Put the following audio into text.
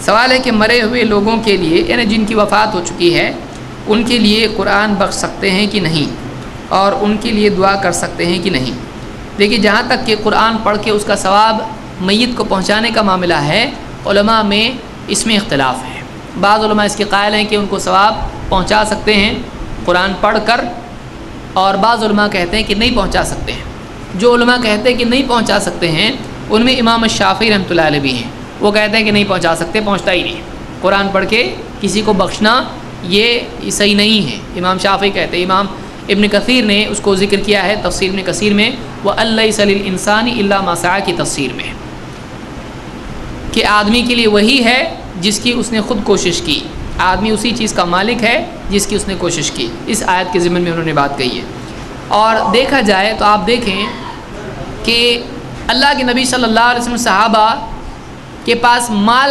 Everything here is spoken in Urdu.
سوال ہے کہ مرے ہوئے لوگوں کے لیے یعنی جن کی وفات ہو چکی ہے ان کے لیے قرآن بخش سکتے ہیں کہ نہیں، اور ان کے لیے دعا کر سکتے ہیں کہ نہیں۔ دیکھیے جہاں تک کہ قرآن پڑھ کے اس کا ثواب میت کو پہنچانے کا معاملہ ہے، علماء میں اس میں اختلاف ہے۔ بعض علماء اس کے قائل ہیں کہ ان کو ثواب پہنچا سکتے ہیں قرآن پڑھ کر، اور بعض علماء کہتے ہیں کہ نہیں پہنچا سکتے ہیں۔ جو علماء کہتے ہیں کہ نہیں پہنچا سکتے ہیں ان میں امام الشافعی رحمۃ اللہ علیہ بھی ہیں، وہ کہتے ہیں کہ نہیں پہنچا سکتے، پہنچتا ہی نہیں۔ قرآن پڑھ کے کسی کو بخشنا یہ صحیح نہیں ہے، امام شافعی کہتے ہیں۔ امام ابن کثیر نے اس کو ذکر کیا ہے تفسیر ابن کثیر میں، وَأَلَّيْسَ لِلْإِنسَانِ إِلَّا مَا سَعَىٰ کی تفسیر میں، کہ آدمی کے لیے وہی ہے جس کی اس نے خود کوشش کی، آدمی اسی چیز کا مالک ہے جس کی اس نے کوشش کی۔ اس آیت کے ضمن میں انہوں نے بات کہی ہے۔ اور دیکھا جائے تو آپ دیکھیں کہ اللہ کے نبی صلی اللہ علیہ وسلم صحابہ کے پاس مال